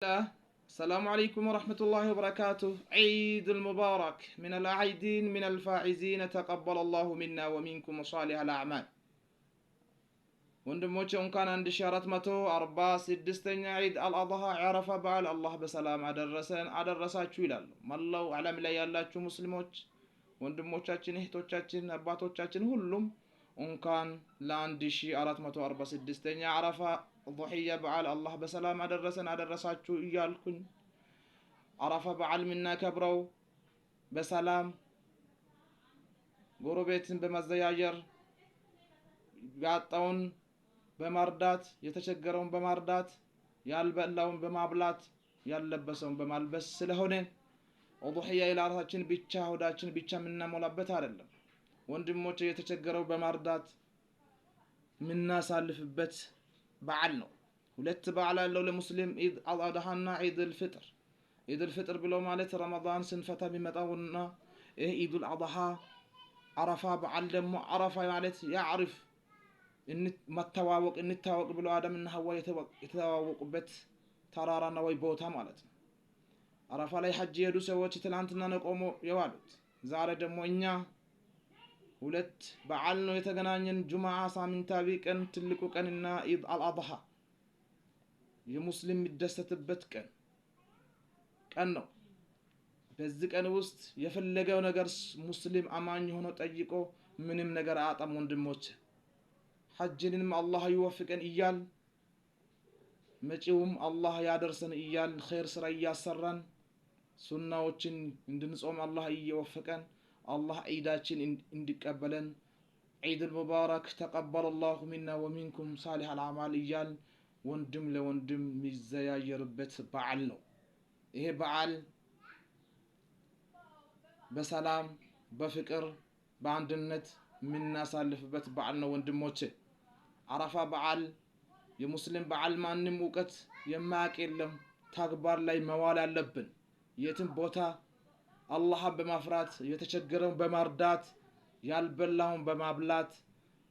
الله. السلام عليكم ورحمة الله وبركاته. عيد المبارك من العيدين من الفائزين تقبل الله منا ومنكم صالح الأعمال. ወንድሞቼ እንኳን 1446ኛ ዒድ አልአድሃ ዓረፋ በዓል አላህ በሰላም አደረሳችሁ ይላሉ። መላው ዓለም ላይ ያላችሁ ሙስሊሞች ወንድሞቻችን፣ እህቶቻችን፣ አባቶቻችን ሁሉም እንኳን ለ1446ኛ ዓረፋ ضحية በዓል አላህ በሰላም አደረሳችሁ እያልኩኝ ዓረፋ በዓል የምናከብረው በሰላም ጎረቤትን በመዘያየር ያጣውን በማርዳት የተቸገረውን በማርዳት ያልበላውን በማብላት ያልለበሰውን በማልበስ ስለሆነ ضحية ለራሳችን ብቻ ሆዳችን ብቻ የምናሞላበት አይደለም። ወንድሞች የተቸገረው በማርዳት የምናሳልፍበት በዓል ነው። ሁለት በዓል አለው ለሙስሊም፣ ኢድ አልአድሃና ኢድ አልፍጥር። ኢድ አልፍጥር ብሎ ማለት ረመዳን ስንፈታ ቢመጣውና ይህ ኢድ አልአድሃ ዓረፋ በዓል ደግሞ ዓረፋ ማለት ያዕርፍ መተዋወቅ እንታወቅ ብሎ አደምና ሐዋ የተዋወቁበት ተራራና ወይ ቦታ ማለት ነው። ዓረፋ ላይ ሐጅ የሄዱ ሰዎች ትላንትና ነው ቆሞ የዋሉት። ዛሬ ደግሞ እኛ ሁለት በዓል ነው የተገናኘን። ጁምዓ ሳምንታዊ ቀን ትልቁ ቀንና ኢድ አልአድሃ የሙስሊም የሚደሰትበት ቀን ነው። በዚህ ቀን ውስጥ የፈለገው ነገር ሙስሊም አማኝ ሆኖ ጠይቆ ምንም ነገር አጣም። ወንድሞች ሐጅንም አላህ ይወፍቀን እያል መጪውም አላህ ያደርሰን እያል ኸይር ስራ እያሰራን ሱናዎችን እንድንጾም አላህ እየወፈቀን አላህ ዒዳችን እንዲቀበለን ዒድ ሙባረክ ተቀበለ الله منا ومنكم صالح الأعمال እያል ወንድም ለወንድም የሚዘያየርበት በዓል ነው። ይሄ በዓል በሰላም በፍቅር በአንድነት የምናሳልፍበት በዓል ነው። ወንድሞቼ ዓረፋ በዓል የሙስሊም በዓል ማንም እውቀት የማያውቅ የለም። ተግባር ላይ መዋል አለብን። የትም ቦታ አላህን በማፍራት የተቸገረውን በማርዳት ያልበላውን በማብላት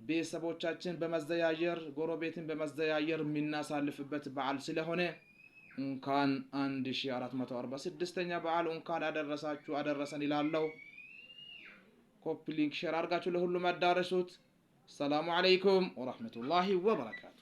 ቤተሰቦቻችን በመዘያየር ጎረቤትን በመዘያየር የምናሳልፍበት በዓል ስለሆነ እንኳን 1446ኛ በዓል እንኳን አደረሰን ይላለው። ኮፒ ሊንክ ሼር አድርጋችሁ ለሁሉም አዳረሱት። ሰላሙ አለይኩም ወራህመቱላሂ ወበረካቱ።